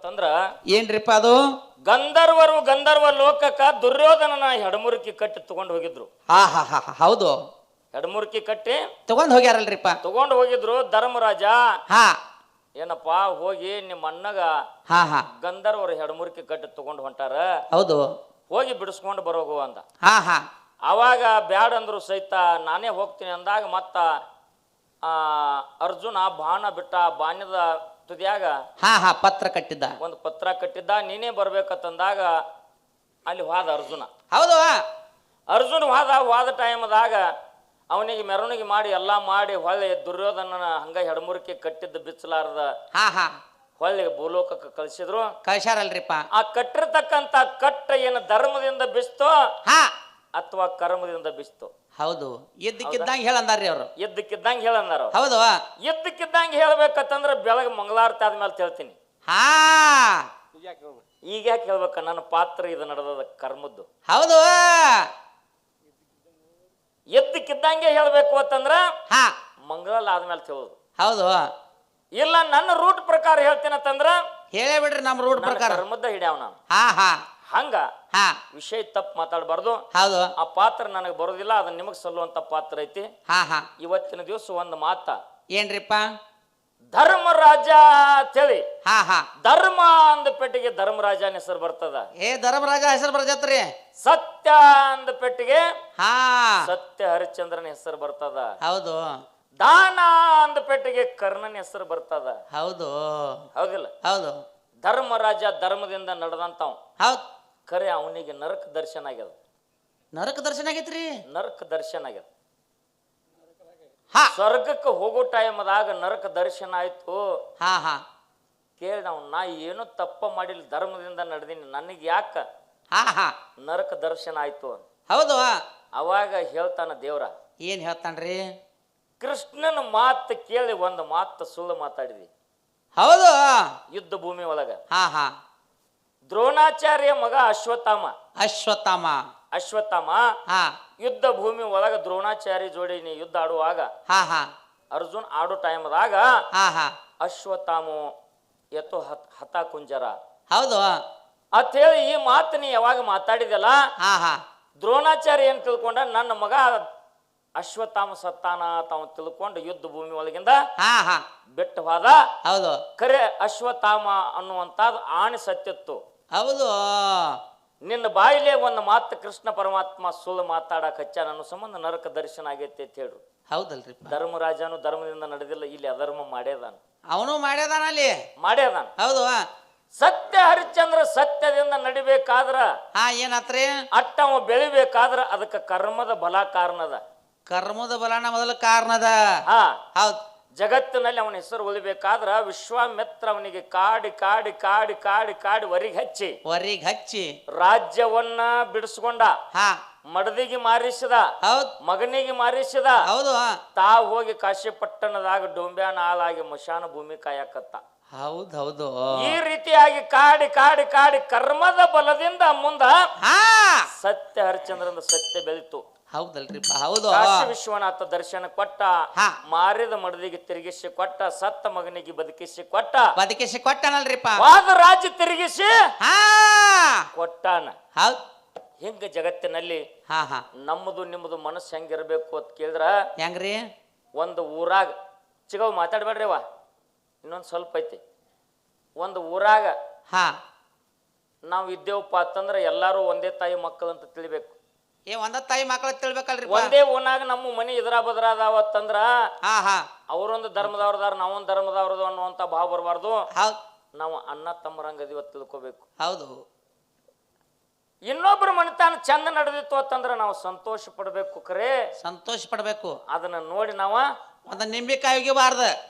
ಅಂತಂದ್ರ ಏನ್ರಿಪ್ಪ ಅದು? ಗಂಧರ್ವ ಲೋಕಕ್ಕ ದುರ್ಯೋಧನನ ಹೆಡಮುರುಕಿ ಕಟ್ಟಿ ತಗೊಂಡು ಹೋಗಿದ್ರು. ಹಾ ಹಾ ಹಾ ಹೌದು, ಹೆಡಮುರುಕಿ ಕಟ್ಟಿ ತಗೊಂಡ್ ಹೋಗ್ಯಾರಲ್ರಿಪ್ಪ. ತಗೊಂಡು ಹೋಗಿದ್ರು. ಧರ್ಮರಾಜ ಹಾ ಏನಪ್ಪಾ ಹೋಗಿ ನಿಮ್ಮ ಅಣ್ಣಗ ಹಾ ಹಾ ಗಂಧರ್ವರು ಹೆಡಮುರುಕಿ ಕಟ್ಟಿ ತಗೊಂಡು ಹೊಂಟಾರ, ಹೌದು, ಹೋಗಿ ಬಿಡಿಸ್ಕೊಂಡು ಬರೋಗು ಅಂದ. ಹಾ ಹಾ ಅವಾಗ ಬ್ಯಾಡ ಅಂದ್ರು ಸಹಿತ ನಾನೇ ಹೋಗ್ತೀನಿ ಅಂದಾಗ ಮತ್ತ ಅರ್ಜುನ ಬಾಣ ಬಿಟ್ಟ. ಬಾಣ್ಯದ ತುದಿಯಾಗ ಹಾ ಹಾ ಪತ್ರ ಕಟ್ಟಿದ್ದ, ಒಂದು ಪತ್ರ ಕಟ್ಟಿದ್ದ. ನೀನೇ ಬರ್ಬೇಕಂತಂದಾಗ ಅಲ್ಲಿ ಹೋದ ಅರ್ಜುನ. ಹೌದು, ಅರ್ಜುನ ಹೋದ ಟೈಮ್ದಾಗ ಅವನಿಗೆ ಮೆರವಣಿಗೆ ಮಾಡಿ ಎಲ್ಲಾ ಮಾಡಿ ಹೊಳ್ಳಿ ದುರ್ಯೋಧನನ ಹಂಗ ಹೆಡಮುರುಕಿ ಕಟ್ಟಿದ್ದ ಬಿಚ್ಚಲಾರದ ಹಾ ಹಾ ಹೊಳ್ಳಿ ಭೂಲೋಕಕ್ಕೆ ಕಳಿಸಿದ್ರು. ಕಳ್ಸ್ಯಾರಲ್ರಿಪ್ಪ. ಆ ಕಟ್ಟಿರ್ತಕ್ಕಂತ ಕಟ್ಟ ಏನು ಧರ್ಮದಿಂದ ಬಿಸ್ತೋ ಹಾ ಅಥವಾ ಕರ್ಮದಿಂದ ಬಿಸ್ತೋ? ಹೌದು, ಇದ್ದಕ್ಕಿದ್ದಂಗೆ ಹೇಳಂದಾರ್ರಿ ಅವರು. ಇದ್ದಕ್ಕಿದ್ದಂಗೆ ಹೇಳಂದಾರ. ಹೌದು, ಇದ್ದಕ್ಕಿದ್ದಂಗೆ ಹೇಳ್ಬೇಕಂತಂದ್ರೆ ಬೆಳಗ್ಗೆ ಮಂಗಳಾರತಿ ಆದ್ಮೇಲೆ ಹೇಳ್ತೀನಿ. ಹಾ ಈಗ ಯಾಕೆ ಹೇಳ್ಬೇಕ? ನನ್ನ ಪಾತ್ರ ಇದು ನಡೆದ ಕರ್ಮದ್ದು. ಹೌದು, ಎದ್ದಕ್ಕಿದ್ದಂಗೆ ಹೇಳ್ಬೇಕು ಅಂತಂದ್ರ ಹಾ ಮಂಗಳಾರ ಆದ್ಮೇಲೆ ಹೇಳೋದು. ಹೌದು, ಇಲ್ಲ ನನ್ನ ರೂಟ್ ಪ್ರಕಾರ ಹೇಳ್ತೀನಿ ಅಂತಂದ್ರ ಹೇಳೇ ಬಿಡ್ರಿ ನಮ್ಮ ರೂಟ್ ಪ್ರಕಾರ. ಕರ್ಮದ್ದ ಹಿಡಿಯವ ನಾನು. ಹಾ ಹಾ ಹಂಗ ಹಾ ವಿಷಯ ತಪ್ಪು ಮಾತಾಡಬಾರ್ದು. ಹೌದು, ಆ ಪಾತ್ರ ನನಗೆ ಬರೋದಿಲ್ಲ, ಅದನ್ನ ನಿಮಗ್ ಸಲ್ಲುವಂತ ಪಾತ್ರ ಐತಿ. ಹಾ ಹಾ ಇವತ್ತಿನ ದಿವಸ ಒಂದು ಮಾತ ಏನ್ರಿಪ್ಪ? ಧರ್ಮರಾಜ ಅಂತೇಳಿ. ಹಾ ಹಾ ಧರ್ಮ ಅಂದ ಪೆಟ್ಟಿಗೆ ಧರ್ಮರಾಜನ ಹೆಸರು ಬರ್ತದ. ಧರ್ಮರಾಜ ಹೆಸರು ಬರ್ತೈತ್ರಿ. ಸತ್ಯ ಅಂದ ಪೆಟ್ಟಿಗೆ ಹಾ ಸತ್ಯ ಹರಿಶ್ಚಂದ್ರನ ಹೆಸರು ಬರ್ತದ. ಹೌದು, ದಾನ ಅಂದ ಪೆಟ್ಟಿಗೆ ಕರ್ಣನ ಹೆಸರು ಬರ್ತದ. ಹೌದು, ಹೌದಿಲ್ಲ? ಹೌದು, ಧರ್ಮರಾಜ ಧರ್ಮದಿಂದ ನಡೆದಂತವ್. ಹೌದು. ಖರೆ ಅವನಿಗೆ ನರಕ ದರ್ಶನ ಆಗ್ಯದ. ನರಕ ದರ್ಶನ ಆಗೈತ್ರಿ. ನರಕ ದರ್ಶನ ಆಗ್ಯದ. ಹಾ ಸ್ವರ್ಗಕ್ಕೆ ಹೋಗೋ ಟೈಮ್ದಾಗ ನರಕ ದರ್ಶನ ಆಯ್ತು. ಹಾ ಹಾ ಕೇಳಿ ನಾವು ನಾ ಏನು ತಪ್ಪ ಮಾಡಿಲ್ಲ, ಧರ್ಮದಿಂದ ನಡೆದೀನಿ, ನನಗೆ ಯಾಕ ಹಾ ಹಾ ನರಕ ದರ್ಶನ ಆಯ್ತು ಅಂತ. ಹೌದು, ಅವಾಗ ಹೇಳ್ತಾನ ದೇವ್ರ. ಏನ್ ಹೇಳ್ತಾನ್ರಿ? ಕೃಷ್ಣನ ಮಾತು ಕೇಳಿ ಒಂದು ಮಾತು ಸುಳ್ಳು ಮಾತಾಡಿದಿ. ಹೌದು, ಯುದ್ಧ ಭೂಮಿ ಒಳಗ ಹಾ ಹಾ ದ್ರೋಣಾಚಾರ್ಯ ಮಗ ಅಶ್ವತ್ಥಾಮ ಹಾ ಯುದ್ಧ ಭೂಮಿ ಒಳಗ ದ್ರೋಣಾಚಾರ್ಯ ಜೋಡಿ ನೀ ಯುದ್ಧ ಆಡುವಾಗ ಹಾ ಹಾ ಅರ್ಜುನ್ ಆಡೋ ಟೈಮ್ದಾಗ ಹಾ ಹಾ ಅಶ್ವತ್ಥಾಮು ಎತ್ತು ಹತ ಕುಂಜರ. ಹೌದು ಅಂತ ಹೇಳಿ ಈ ಮಾತು ನೀ ಯಾವಾಗ ಮಾತಾಡಿದಲ್ಲ, ಹಾ ಹಾ ದ್ರೋಣಾಚಾರ್ಯ ಏನ್ ತಿಳ್ಕೊಂಡ ನನ್ನ ಮಗ ಅಶ್ವತ್ಥಾಮ ಸತ್ತಾನ ತಾವು ತಿಳ್ಕೊಂಡು ಯುದ್ಧ ಭೂಮಿ ಒಳಗಿಂದ ಹಾ ಹಾ ಬಿಟ್ಟು ಹೋದ. ಹೌದು, ಖರೆ ಅಶ್ವತ್ಥಾಮ ಅನ್ನುವಂಥದ್ದು ಆಣಿ ಸತ್ಯತ್ತು. ಹೌದು. ನಿನ್ನ ಬಾಯಿಲೆ ಒಂದು ಮಾತು ಕೃಷ್ಣ ಪರಮಾತ್ಮ ಸುಳ್ಳು ಮಾತಾಡಕ್ ಹಚ್ಚ, ನನ್ನ ಸಂಬಂಧ ನರಕ ದರ್ಶನ ಆಗೈತೆ ಅಂತ ಹೇಳ್ರು. ಹೌದಲ್ರಿ. ಧರ್ಮರಾಜನು ಧರ್ಮದಿಂದ ನಡೆದಿಲ್ಲ, ಇಲ್ಲಿ ಅಧರ್ಮ ಮಾಡ್ಯದಾನ. ಅವನು ಮಾಡ್ಯದಾನ ಅಲ್ಲಿ ಮಾಡ್ಯದಾನ. ಹೌದು. ಸತ್ಯ ಹರಿಶ್ಚಂದ್ರ ಸತ್ಯದಿಂದ ನಡಿಬೇಕಾದ್ರ ಹಾ ಏನಾತ್ರಿ? ಅವ ಬೆಳಿಬೇಕಾದ್ರ ಅದಕ್ಕೆ ಕರ್ಮದ ಬಲ ಕಾರಣದ. ಕರ್ಮದ ಬಲನ ಮೊದಲ ಕಾರಣದ. ಹಾ ಹೌದು. ಜಗತ್ತಿನಲ್ಲಿ ಅವನ ಹೆಸರು ಉಳಿಬೇಕಾದ್ರ ವಿಶ್ವಾಮಿತ್ರ ಅವನಿಗೆ ಕಾಡಿ ಕಾಡಿ ಕಾಡಿ ಕಾಡಿ ಕಾಡಿ ವರಿಗೆ ಹಚ್ಚಿ ರಾಜ್ಯವನ್ನ ಬಿಡಿಸ್ಕೊಂಡ. ಹಾ ಮಡದಿಗೆ ಮಾರಿಸಿದ, ಹೌದ್, ಮಗನಿಗೆ ಮಾರಿಸಿದ. ಹೌದು. ತಾವು ಹೋಗಿ ಕಾಶಿ ಪಟ್ಟಣದಾಗ ಡೊಂಬ್ಯಾನ ಹಾಲಾಗಿ ಮಶಾನ ಭೂಮಿ ಕಾಯಕತ್ತ. ಹೌದ್ ಹೌದು. ಈ ರೀತಿಯಾಗಿ ಕಾಡಿ ಕಾಡಿ ಕಾಡಿ ಕರ್ಮದ ಬಲದಿಂದ ಮುಂದ ಸತ್ಯ ಹರಿಶ್ಚಂದ್ರನ ಸತ್ಯ ಬೆಳಿತು. ಹೌದಲ್ರಿಪ್ಪ. ಹೌದು. ಕಾಶಿ ವಿಶ್ವನಾಥ ದರ್ಶನ ಕೊಟ್ಟ, ಮಾರಿದ ಮಡದಿಗೆ ತಿರುಗಿಸಿ ಕೊಟ್ಟ, ಸತ್ತ ಮಗನಿಗೆ ಬದುಕಿಸಿ ಕೊಟ್ಟನಲ್ರಿಪ್ಪ. ವಾದ ರಾಜ್ಯ ತಿರುಗಿಸಿ ಕೊಟ್ಟಾನ. ಹೌದ್. ಹಿಂಗ ಜಗತ್ತಿನಲ್ಲಿ ಹಾ ಹಾ ನಮ್ಮದು ನಿಮ್ಮದು ಮನಸ್ಸು ಹೆಂಗಿರ್ಬೇಕು ಅಂತ ಕೇಳಿದ್ರ ಹೆಂಗ್ರಿ? ಒಂದು ಊರಾಗ ಚಿಗವ್ ಮಾತಾಡ್ಬೇಡ್ರಿ ಅವ, ಇನ್ನೊಂದು ಸ್ವಲ್ಪ ಐತಿ. ಒಂದು ಊರಾಗ ನಾವು ಇದ್ದೇವಪ್ಪ ಅಂತಂದ್ರ ಎಲ್ಲಾರು ಒಂದೇ ತಾಯಿ ಮಕ್ಕಳು ಅಂತ ತಿಳಿಬೇಕು. ಒಂದ ತಾಯಿ ಮಕ್ಕಳ ತಿಳ್ಬೇಕಲ್ರಿ. ಒಂದೇ ಓನಾಗ ನಮ್ಮ ಮನಿ ಇದ್ರ ಬದ್ರ ಅದಾವತ್ತಂದ್ರ ಅವ್ರೊಂದು ಧರ್ಮದವ್ರದಾರ ನಾವೊಂದು ಧರ್ಮದವ್ರದು ಅನ್ನುವಂತ ಭಾವ ಬರಬಾರ್ದು. ನಾವು ಅಣ್ಣ ತಮ್ಮರಂಗ ಇವತ್ತು ತಿಳ್ಕೋಬೇಕು. ಹೌದು. ಇನ್ನೊಬ್ರು ಮನಿತಾನ ಚಂದ ನಡೆದಿತ್ತು ಅಂತಂದ್ರ ನಾವು ಸಂತೋಷ ಪಡ್ಬೇಕು. ಖರೆ ಸಂತೋಷ ಪಡ್ಬೇಕು. ಅದನ್ನ ನೋಡಿ ನಾವ ಒಂದ ನಿಂಬಿಕಾಯಿ ಒಗಿಬಾರ್ದ,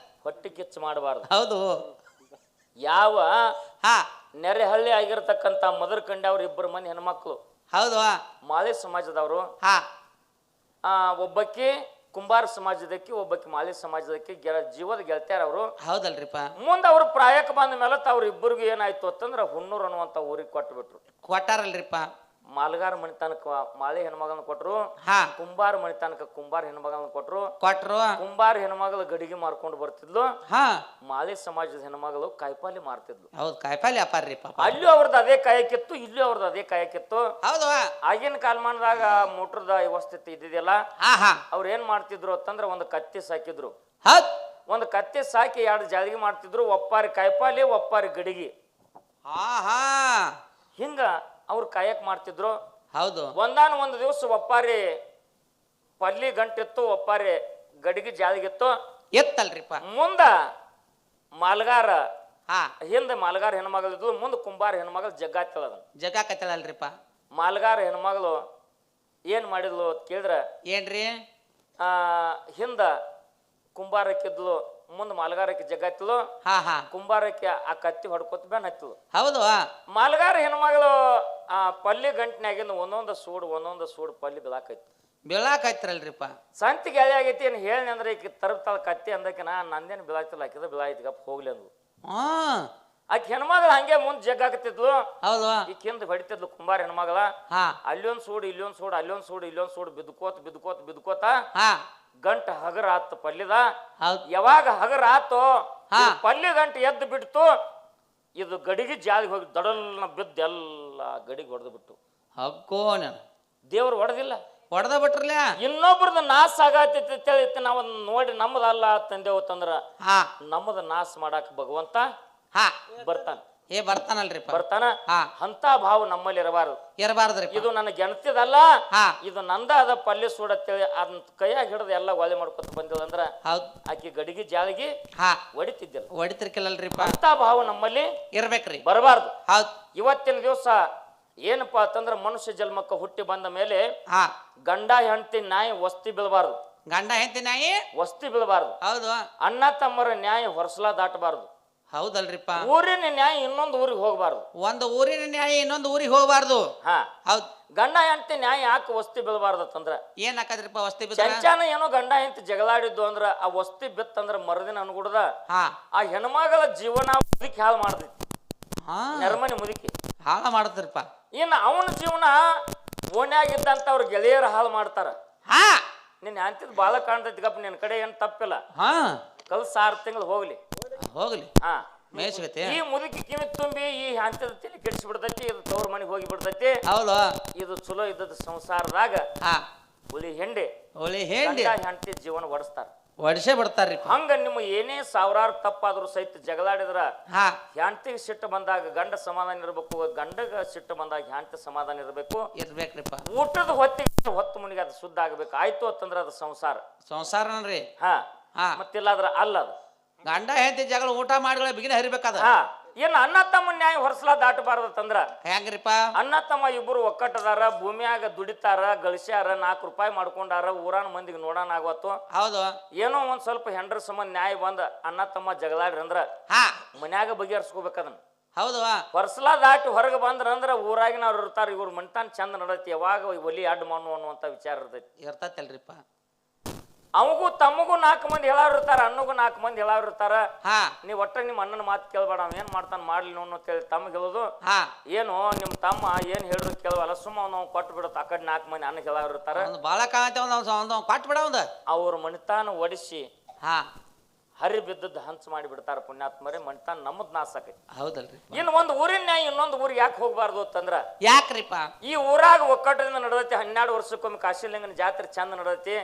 ಹೊಟ್ಟಿ ಕಿಚ್ಚು ಮಾಡಬಾರ್ದು. ಹೌದು. ಯಾವ ನೆರೆಹಳ್ಳಿ ಆಗಿರ್ತಕ್ಕಂತ ಮದರ್ ಕಂಡ್ಯವ್ರ ಇಬ್ಬರು ಮಂದಿ ಹೆಣ್ಮಕ್ಳು. ಹೌದು. ಮಾಳಿ ಸಮಾಜದವರು. ಒಬ್ಬಕ್ಕಿ ಕುಂಬಾರ ಸಮಾಜದಕ್ಕೆ, ಒಬ್ಬಕ್ಕಿ ಮಾಳಿ ಸಮಾಜದಕ್ಕೆ ಜೀವದ ಗೆಳತ್ಯಾರ ಅವರು. ಹೌದಲ್ರಿಪ್ಪ. ಮುಂದೆ ಅವ್ರು ಪ್ರಾಯಕ್ಕೆ ಬಂದ ಮೇಲೆ ಅವ್ರ ಇಬ್ಬರಿಗೂ ಏನಾಯ್ತು ಅಂತಂದ್ರ ಹುಣ್ಣೂರ್ ಅನ್ನುವಂತ ಊರಿಗೆ ಕೊಟ್ಬಿಟ್ರು. ಕೊಟ್ಟಾರಲ್ರಿಪ್ಪ. ಮಾಲ್ಗಾರ ಮಣಿತನಕ ಮಾಳಿ ಹೆಣ್ಮಗಳನ್ನ ಕೊಟ್ರು, ಹಾ ಕುಂಬಾರ ಮಣಿತನಕ ಕುಂಬಾರ ಹೆಣ್ಮಗಳನ್ನ ಕೊಟ್ರು. ಕೊಟ್ರು. ಕುಂಬಾರ ಹೆಣ್ಮಗಳು ಗಡಿಗೆ ಮಾರ್ಕೊಂಡು ಬರ್ತಿದ್ಲು, ಹಾ ಮಾಳಿ ಸಮಾಜದ ಹೆಣ್ಮಗಳು ಕಾಯಿಪಲ್ಲೆ ಮಾರ್ತಿದ್ಲು. ಹೌದು ಕಾಯಿಪಲ್ಲೆ ವ್ಯಾಪಾರ ರೀ ಪಾಪ. ಅಲ್ಲೂ ಅವ್ರದ್ದು ಅದೇ ಕಾಯಕ್ಕಿತ್ತು, ಇಲ್ಲೂ ಅವ್ರದ್ದು ಅದೇ ಕಾಯಕ್ಕಿತ್ತು. ಹೌದು. ಆಗಿನ ಕಾಲಮಾನದಾಗ ಮೋಟ್ರದ ವ್ಯವಸ್ಥೆ ಇದ್ದಿದ್ದಿಲ್ಲ. ಹಾ ಹಾ ಅವ್ರು ಏನ್ ಮಾಡ್ತಿದ್ರು ಅಂತಂದ್ರ ಒಂದು ಕತ್ತಿ ಸಾಕಿದ್ರು. ಹೌದ್. ಒಂದು ಕತ್ತಿ ಸಾಕಿ 2 ಜಾಳಿಗೆ ಮಾಡ್ತಿದ್ರು, ಒಪ್ಪಾರಿ ಕಾಯಿಪಲ್ಲೆ ಒಪ್ಪಾರಿ ಗಡಿಗೆ. ಹಾ ಹಾ ಹಿಂಗ ಅವ್ರು ಕಾಯಕ್ ಮಾಡ್ತಿದ್ರು. ಹೌದು. ಒಂದು ದಿವಸ ಒಪ್ಪಾರಿ ಪಲ್ಲಿ ಗಂಟಿತ್ತು, ಒಪ್ಪಾರಿ ಗಡಿಗೆ ಜಾಳಿಗಿತ್ತು. ಎತ್ತಲ್ರಿಪ್ಪ. ಮುಂದ ಮಾಲ್ಗಾರ, ಹಾ ಹಿಂದ ಮಾಲ್ಗಾರ ಹೆಣ್ಮಗಳಿದ್ಲು, ಮುಂದ ಕುಂಬಾರ ಹೆಣ್ಮಗಳು ಜಗ್ಗಾತಿಳ. ಅದನ್ನ ಜಗ ಕತ್ತಳಲ್ರಿಪ್ಪ. ಮಾಲ್ಗಾರ ಹೆಣ್ಮಗಳು ಏನ್ ಮಾಡಿದ್ಲು ಅಂತ ಕೇಳಿದ್ರ, ಏನ್ರಿ ಹಿಂದ ಕುಂಬಾರಕ್ಕಿದ್ಲು, ಮುಂದ ಮಾಲ್ಗಾರಕ್ಕೆ ಜಗ್ಗಾತಿಳು. ಹಾ ಹಾ ಕುಂಬಾರಕ್ಕೆ ಆ ಕತ್ತಿ ಹೊಡ್ಕೊತ ಬೆನ್ ಹತ್ತಿಳು. ಹೌದು. ಮಾಲ್ಗಾರ ಹೆಣ್ಮಗಳು ಆ ಪಲ್ಲಿ ಗಂಟಿನಾಗಿಂದ ಒಂದೊಂದು ಸೂಡು ಪಲ್ಲಿ ಬೀಳಾಕೈತಿ. ಬೀಳಾಕೈತ್ರಲ್ರಿಪ್ಪ. ಸಂತಿಗೆ ಎಳೆ ಆಗೈತಿ ಏನು ಹೇಳಿ ಅಂದ್ರೆ ಈಗ ತರಬ್ತಾಳ ಕತ್ತಿ ಅಂದಕ್ಕೆ ನಂದೇನು ಬೀಳಾಯ್ತಿಲ್ಲ, ಹಾಕಿದ ಬೀಳಾಯ್ತು ಗಪ್ಪ ಹೋಗ್ಲಿ ಅಂದ್ಲು. ಹಾ ಆಕೆ ಹೆಣ್ಮಗಳು ಹಂಗೆ ಮುಂದೆ ಜಗ್ಗಾಕತ್ತಿದ್ಲು. ಹೌದು. ಈಗ ಹಿಂದ ಹೊಡಿತಿದ್ಲು ಕುಂಬಾರ ಹೆಣ್ಮಗಳ. ಹಾ ಅಲ್ಲೊಂದು ಸೂಡು ಇಲ್ಲೊಂದು ಸೂಡು ಅಲ್ಲೊಂದು ಸೂಡು ಇಲ್ಲೊಂದು ಸೂಡು ಬಿದ್ಕೋತ ಹಾ ಗಂಟ ಹಗರ ಆತು ಪಲ್ಯದ. ಹೌದು. ಯಾವಾಗ ಹಗರ ಆತೋ ಹಾ. ಪಲ್ಯ ಗಂಟು ಎದ್ದು ಬಿಡ್ತು, ಇದು ಗಡಿಗೆ ಜಾಲಿಗೆ ಹೋಗಿ ದಡಲ್ನ ಬಿದ್ದು ಎಲ್ಲ ಗಡಿಗೆ ಹೊಡೆದು ಬಿಟ್ಟು. ಹಕ್ಕೋ ದೇವ್ರು ಹೊಡೆದಿಲ್ಲ, ಹೊಡೆದ ಬಿಟ್ರಲ್ಲ. ಇನ್ನೊಬ್ರದ್ದು ನಾಶ ಆಗತ್ತೈತಿ ನಾವು ನೋಡಿ ನಮ್ಮದಲ್ಲ ತಂದೆವು ತಂದ್ರ ಹಾ ನಮ್ಮದ ನಾಶ ಮಾಡಾಕ ಭಗವಂತ ಹಾ ಬರ್ತಾನ. ಬರ್ತಾನಲ್ರಿಪ್ಪ. ಬರ್ತಾನ. ಹಾ ಅಂತ ಭಾವ ನಮ್ಮಲ್ಲಿ ಇರಬಾರದು. ಇರಬಾರ್ದ್ರಿ. ಇದು ನನ್ನ ಗೆಣತಿದಲ್ಲ, ಹಾ ಇದು ನಂದ ಅದ ಪಲ್ಯ ಸೂಡತ್ತೇಳಿ ಅದನ್ನ ಕೈಯಾಗ ಹಿಡಿದು ಎಲ್ಲ ಒಲೆ ಮಾಡ್ಕೊತ ಬಂದಿಲ್ಲ ಅಂದ್ರ ಹೌದು ಆಕಿ ಗಡಿಗೆ ಜಾಳಿಗೆ ಹಾ ಹೊಡಿತಿದ್ದಿಲ್ಲ. ಹೊಡಿತಿರ್ಕಿಲ್ಲಲ್ರಿಪ್ಪ. ಅಂತ ಭಾವ ನಮ್ಮಲ್ಲಿ ಇರ್ಬೇಕ್ರಿ. ಬರಬಾರ್ದು. ಹೌದ್. ಇವತ್ತಿನ ದಿವಸ ಏನಪ್ಪಾ ಅಂತಂದ್ರ ಮನುಷ್ಯ ಜನ್ಮಕ್ಕ ಹುಟ್ಟಿ ಬಂದ ಮೇಲೆ ಹಾ ಗಂಡ ಹೆಂಡತಿ ನ್ಯಾಯ ವಸ್ತಿ ಬೀಳಬಾರ್ದು. ಗಂಡ ಹೆಂಡತಿ ನಾಯಿ ವಸ್ತಿ ಬೀಳಬಾರ್ದು. ಹೌದು. ಅಣ್ಣ ತಮ್ಮರ ನ್ಯಾಯ ಹೊರಸಲ ದಾಟಬಾರ್ದು. ಹೌದಲ್ರಿಪ್ಪ. ಊರಿನ ನ್ಯಾಯ ಇನ್ನೊಂದು ಊರಿಗೆ ಹೋಗಬಾರ್ದು. ಒಂದು ಊರಿನ ನ್ಯಾಯ ಇನ್ನೊಂದು ಊರಿಗೆ ಹೋಗಬಾರ್ದು. ಹಾ ಹೌದ್. ಗಂಡ ಹೆಂಡತಿ ನ್ಯಾಯ ಯಾಕೆ ವಸ್ತಿ ಬೀಳಬಾರ್ದು ಅಂತಂದ್ರ ಏನ್ ಹಾಕದ್ರಿಪ್ಪ ವಸ್ತಿ ಚಂಚಾನ ಏನೋ ಗಂಡ ಹೆಂಡತಿ ಜಗಳಾಡಿದ್ದು ಅಂದ್ರ ಆ ವಸ್ತಿ ಬಿತ್ತಂದ್ರ ಮರದಿನ ಅನ್ಗುಡ್ದ ಹಾ ಆ ಹೆಣ್ಮಗಳ ಜೀವನ ಮುದುಕಿ ಹಾಳು ಮಾಡ್ತೈತಿ. ಹಾ ನೆರಮನೆ ಮುದುಕಿ ಹಾಳ ಮಾಡದ್ರಿಪ್ಪ. ಇನ್ನು ಅವನ ಜೀವನ ಓಣ್ಯಾಗಿದ್ದಂತ ಅವ್ರ ಗೆಳೆಯರು ಹಾಳು ಮಾಡ್ತಾರ. ಹಾ ನಿನ್ನ ಅಂತಿದ್ ಬಾಳ ಕಾಣ್ತೈತಿ ಗಪ್ಪ, ನಿನ್ ಕಡೆ ಏನ್ ತಪ್ಪಿಲ್ಲ. ಹಾ ಕಲ್ಸ 6 ತಿಂಗಳು ಹೋಗ್ಲಿ. ಹಾ ಮೇಯಿಸ್ಕತಿ. ಈ ಮುದುಕಿ ಕಿವಿ ತುಂಬಿ ಈ ಹಂತದ ತಲೆ ಕೆಡಿಸಿ ಬಿಡ್ತೈತಿ. ಇದು ತವ್ರ ಮನೆಗೆ ಹೋಗಿ ಬಿಡ್ತೈತಿ. ಹೌದು. ಇದು ಚಲೋ ಇದ್ದದ ಸಂಸಾರದಾಗ ಹಾ ಹುಳಿ ಹೆಂಡಿ ಹೆಂಡಿ ಹೆಂಡತಿ ಜೀವನ ಒಡಿಸ್ತಾರ, ಒಡಿಸೇ ಬಿಡ್ತಾರ್ರಿ. ಹಂಗ ನಿಮ್ಮ ಏನೇ ಸಾವಿರಾರು ತಪ್ಪಾದ್ರು ಸಹಿತ ಜಗಳಾಡಿದ್ರ ಹಾ ಹೆಂಡತಿಗೆ ಸಿಟ್ಟು ಬಂದಾಗ ಗಂಡ ಸಮಾಧಾನ ಇರ್ಬೇಕು, ಗಂಡಗ ಸಿಟ್ಟು ಬಂದಾಗ ಹೆಂಡತಿ ಸಮಾಧಾನ ಇರ್ಬೇಕ್ರಿಪ್ಪ. ಊಟದ ಹೊತ್ತಿಗೆ ಹೊತ್ತು ಮುನಿಗೆ ಅದು ಶುದ್ಧ ಆಗ್ಬೇಕು. ಆಯ್ತು ಅಂತಂದ್ರ ಅದು ಸಂಸಾರನ್ರಿ. ಹಾ ಹಾ ಮತ್ತಿಲ್ಲಾದ್ರ ಅಲ್ಲ ಅದು. ಗಂಡ ಹೆಂಡತಿ ಜಗಳ ಊಟ ಮಾಡಿ ಬಿಗಿನ ಹರಿಬೇಕಾದ. ಹಾ ಏನ್ ಅಣ್ಣ ತಮ್ಮ ನ್ಯಾಯ ಹೊರಸಲ ದಾಟಬಾರ್ದಂದ್ರ ಹೆಂಗ್ರಿಪ್ಪ? ಅಣ್ಣ ತಮ್ಮ ಇಬ್ಬರು ಒಕ್ಕಟ್ಟದಾರ, ಭೂಮಿಯಾಗ ದುಡಿತಾರ, ಗಳಿಸ್ಯಾರ, 4 ರೂಪಾಯಿ ಮಾಡ್ಕೊಂಡಾರ, ಊರಾನ ಮಂದಿಗೆ ನೋಡೋಣ ಆಗವತ್ತು. ಹೌದು. ಏನೋ ಒಂದ್ ಸ್ವಲ್ಪ ಹೆಂಡ್ರ ಸಂಬಂಧ ನ್ಯಾಯ ಬಂದ ಅಣ್ಣ ತಮ್ಮ ಜಗಳಾಡ್ರಿ ಅಂದ್ರ ಹಾ ಮನ್ಯಾಗ ಬಗೆಹರಿಸ್ಕೋಬೇಕದನ್ನ. ಹೌದು. ಹೊರಸಲ ದಾಟಿ ಹೊರಗೆ ಬಂದ್ರ ಅಂದ್ರ ಊರಾಗಿನವ್ರು ಇರ್ತಾರ, ಇವ್ರ ಮನ್ತಾನ ಚಂದ ನಡತಿ, ಯಾವಾಗ ಒಲಿ ಅಡ್ಡ ಮಣ್ಣು ಅನ್ನುವಂತ ವಿಚಾರ ಇರ್ತೈತಿ. ಇರ್ತೈತಲ್ರಿಪ್ಪ. ಅವಗೂ ತಮ್ಮಗೂ 4 ಮಂದಿ ಹೇಳಾವ್ರು ಇರ್ತಾರ, ಅಣ್ಣಗೂ 4 ಮಂದಿ ಹೇಳಾವ್ರು ಇರ್ತಾರ. ಹಾ ನೀವ್ ಒಟ್ಟ ನಿಮ್ಮ ಅಣ್ಣನ ಮಾತು ಕೇಳ್ಬೇಡ, ಅವ್ ಏನ್ ಮಾಡ್ತಾನ ಮಾಡ್ಲಿ ಅಂತೇಳಿ ತಮ್ಮ ಹೇಳೋದು. ಹಾ ಏನು ನಿಮ್ ತಮ್ಮ ಏನ್ ಹೇಳಿದ್ರು ಕೇಳವಲ್ಲ, ಸುಮ್ಮ ನಾವು ಕೊಟ್ಟು ಬಿಡುತ್ತ. ಆ ಕಡೆ 4 ಮಂದಿ ಅಣ್ಣ ಹೇಳಾವ್ರು ಇರ್ತಾರ. ಒಂದು ಬಾಳ ಕಾಂತ ಒಂದು ಕೊಟ್ಟು ಬಿಡ ಒಂದು. ಅವ್ರ ಮಣಿತಾನ ಒಡಿಸಿ ಹಾ ಹರಿ ಬಿದ್ದದ್ದು ಹಂಚ ಮಾಡಿ ಬಿಡ್ತಾರ ಪುಣ್ಯಾತ್ಮರೇ. ಮಣಿತಾನ ನಮ್ಮದ್ ನಾಶ ಆಕೈತಿ. ಹೌದಲ್ರಿ. ಇನ್ನು ಒಂದು ಊರಿನ ನ್ಯಾಯ ಇನ್ನೊಂದು ಊರಿಗೆ ಯಾಕೆ ಹೋಗ್ಬಾರ್ದು ಅಂತಂದ್ರ ಯಾಕ್ರಿಪ್ಪ? ಈ ಊರಾಗ ಒಕ್ಕಟ್ಟದಿಂದ ನಡೆದೈತಿ. 12 ವರ್ಷಕ್ಕೊಮ್ಮೆ ಕಾಶಿಲಿಂಗನ ಜಾತ್ರೆ ಚಂದ ನಡೆದೈತಿ.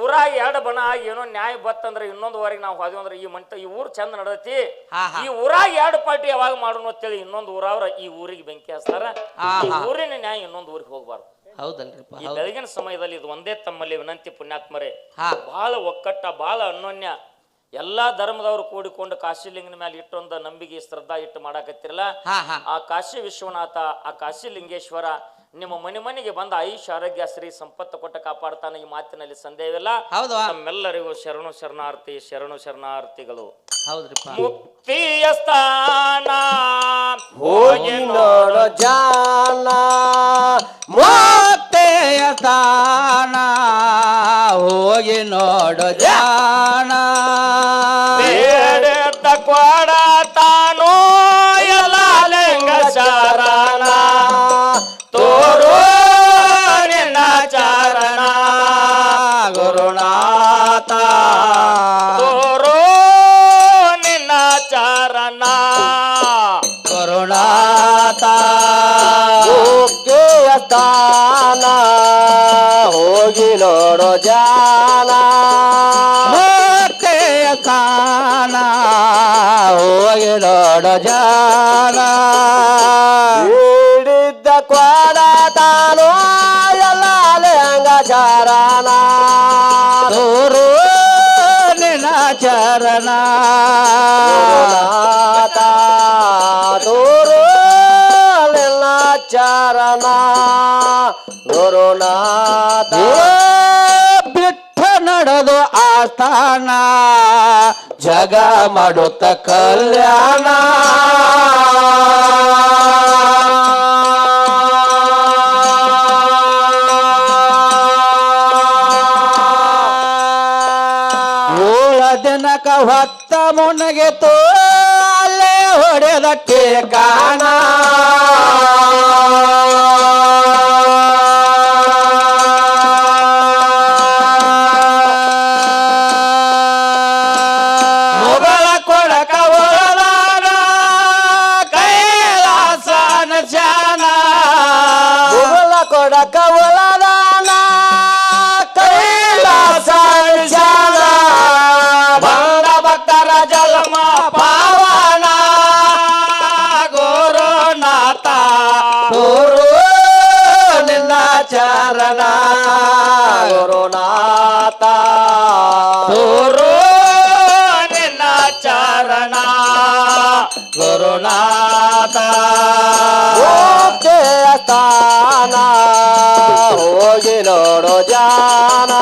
ಊರಾಗ 2 ಬಣ ಆಗಿ ಏನೋ ನ್ಯಾಯ ಬತ್ತಂದ್ರ ಇನ್ನೊಂದು ಊರಿಗೆ ನಾವು ಹೋದ್ವಿ ಅಂದ್ರೆ ಈ ಊರ್ ಚಂದ ನಡೆದೈತಿ. ಈ ಊರಾಗ 2 ಪಾರ್ಟಿ ಯಾವಾಗ ಮಾಡೋಣ ಅಂತೇಳಿ ಇನ್ನೊಂದು ಊರವ್ರ ಈ ಊರಿಗೆ ಬೆಂಕಿ ಹಚ್ತಾರ. ಈ ಊರಿನ ನ್ಯಾಯ ಇನ್ನೊಂದು ಊರಿಗೆ ಹೋಗ್ಬಾರ್ದು. ಹೌದಲ್ರಿಪ್ಪ. ಈ ಬೆಳಗಿನ ಸಮಯದಲ್ಲಿ ಇದು ಒಂದೇ ತಮ್ಮಲ್ಲಿ ವಿನಂತಿ ಪುಣ್ಯಾತ್ಮರೇ. ಬಹಳ ಒಕ್ಕಟ್ಟ, ಬಹಳ ಅನ್ಯೋನ್ಯ, ಎಲ್ಲಾ ಧರ್ಮದವರು ಕೂಡಿಕೊಂಡು ಕಾಶಿಲಿಂಗನ ಮೇಲೆ ಇಟ್ಟೊಂದು ನಂಬಿಕೆ ಶ್ರದ್ಧಾ ಇಟ್ಟು ಮಾಡಾಕತ್ತಿರಲ್ಲ. ಆ ಕಾಶಿ ವಿಶ್ವನಾಥ, ಆ ಕಾಶಿ ಲಿಂಗೇಶ್ವರ ನಿಮ್ಮ ಮನೆಗೆ ಬಂದ ಆಯುಷ್ ಆರೋಗ್ಯ ಶ್ರೀ ಸಂಪತ್ತು ಕೊಟ್ಟ ಕಾಪಾಡ್ತಾನೆ. ಈ ಮಾತಿನಲ್ಲಿ ಸಂದೇಹವಿಲ್ಲ. ನಮ್ಮೆಲ್ಲರಿಗೂ ಶರಣು ಶರಣಾರ್ಥಿ, ಶರಣು ಶರಣಾರ್ಥಿಗಳು. ಹೌದ್ರಿಪ್ಪ. ಮುಕ್ತಿಯ ಸ್ಥಾನ ಹೋಗಿ ನೋಡೋ ಜಾನ, ಮುಕ್ತಿಯ ಸ್ಥಾನ ಹೋಗಿ ನೋಡೋ ಜಾನ, ಬೇಡ ಕೊಡ ತಾನೋ ಎಲ್ಲ ಲಿಂಗ ಶರಣ ತೋರು ಗುರುನಾಥ ಮುಖ್ಯ ಸ್ಥಾನ ಹೋಗಿ ನೋಡೋ ಜಾನ ಮುಖ್ಯ ಸ್ಥಾನ ಹೋಗಿ ನೋಡೋ ಜಾನ ಹಿಡಿದ್ದ ಕೊಡ ತಾನು ಎಲ್ಲ ಲೆಂಗಾಚಾರನ ತೋರು ನಿನ್ನ ಚರಣ ತೋರು ನಿನ್ನ ಚರಣ ಗುರುನಾಥ ಬಿಟ್ಟ ನಡೆದು ಆಸ್ಥಾನ ಜಗ ಮಾಡುತ್ತ ಕಲ್ಯಾಣ ದಿನಕ ಹೊತ್ತ ಮುನಗಿತು ಅಲ್ಲೇ ಹೊಡೆದ ಟೇಕಾಣ ಮೊಗಳ ಕೊಡಕ ಒಳದಾನ ಕೈಲಾಸನ ಜಾನ ಮೊಗಳ ಕೊಡಕ ಒಳದಾನ ಕೈಲಾಸನ ಜಾನ ಬಂದ ಭಕ್ತರ ಜಲಮ ಪಾವನ ಗುರುನಾಥ ಗುರು ನಿನ್ನ ಚರಣ ಗುರುನಾಥ ಗುರು ನಿನ್ನ ಚರಣ ಗುರುನಾಥ ಸ್ಥಾನ ಹೋಗಿ ನೋಡೋ ಜಾನ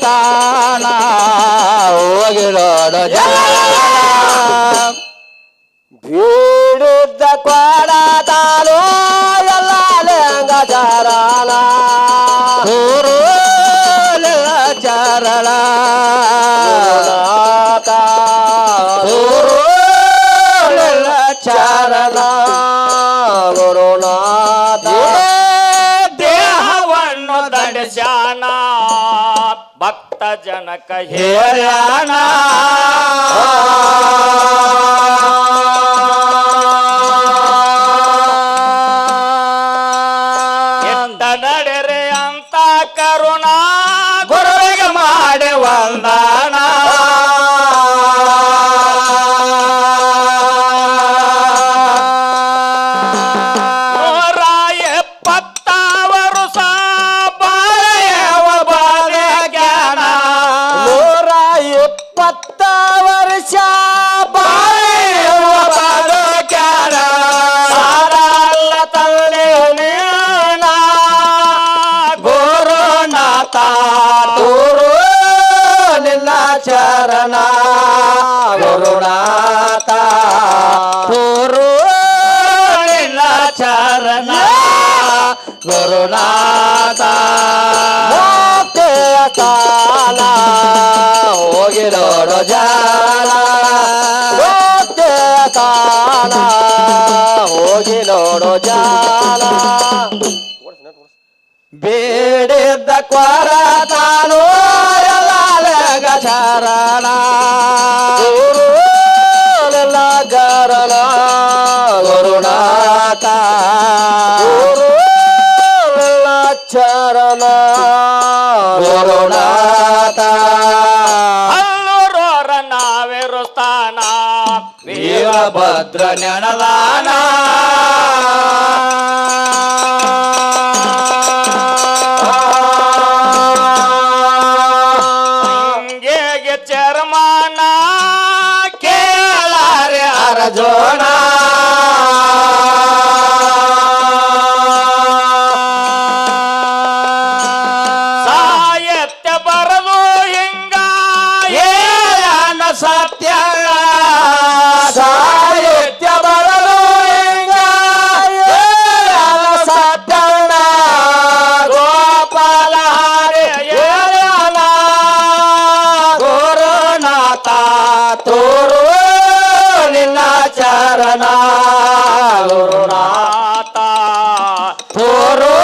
ತಾನ ಹೋಗಿ ನೋಡೋ ಬೀಡಿದ್ದ ಕೊಡ ತಾನು ಎಲ್ಲ ಲೆಂಗಾಚಾರಣ ಗುರು ಚರಣ ಗುರು ಚರಣ ಗುರುನಾಥ ದೇಹವನ್ನು ದಡಿಸ್ಯಾನ ಭಕ್ತ ಜನಕ ಹೇಳ್ಯಾನ ಎತ್ತ ನಡೆರೆ ಅಂತ ಕರುಣಾ ಗುರುವಿಗೆ ಮಾಡಿ ವಂದನ ಚರಣ ಗುರುನಾಥ ಗುರು ನಿನ್ನ ಚರಣ ಗುರುನಾಥ ಮುಕ್ತಿಯ ಸ್ಥಾನ ಹೋಗಿ ನೋಡೋ ಜಾನ ಮುಕ್ತಿಯ ಸ್ಥಾನ ಹೋಗಿ ನೋಡೋ ಜಾನ ಬೇಡಿದ್ದ ಕೊರ ತಾನು ಚರಣ ಗುರು ಗರಣ ಗುರುನಾಥ ಗುರು ಚರಣ ಗುರುನಾಥ ಅಲ್ಲೂರೋರ ನಾವೇರು ಸ್ಥಾನ ವೀರಭದ್ರ ನೆನದಾನ ಚರ್ಮನ ಕೇಳಾರೆ ಅರಜೋಣ ಸಾಹಿತ್ಯ ಬರಲು ಹಿಂಗ ಏನ ಸತ್ಯ ಸಾಹಿತ್ಯ ಬರಲು ಹಿಂಗ ಏನ ಸತ್ಯ ಗೋಪಾಲ ತೋರು ನಿನ್ನ ಚರಣ ಗುರುನಾಥ ತೋರು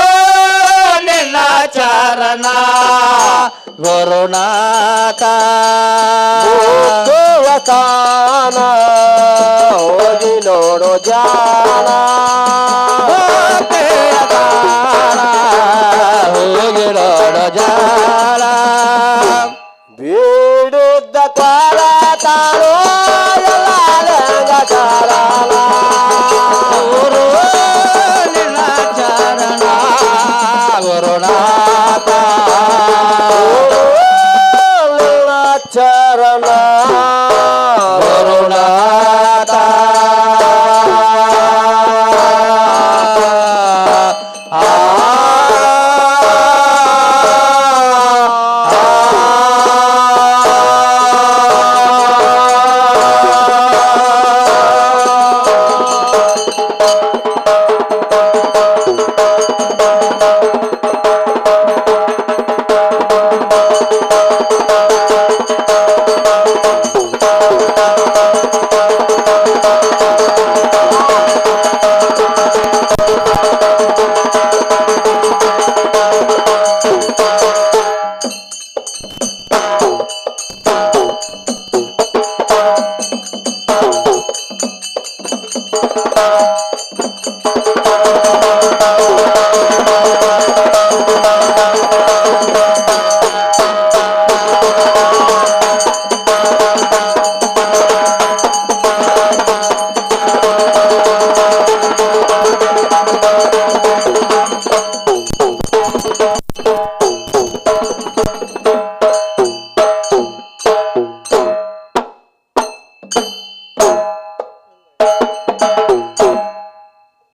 ನಿನ್ನ ಚರಣ ಗುರುನಾಥ ಸ್ಥಾನ ಹೋಗಿ ನೋಡು ಜಾಣ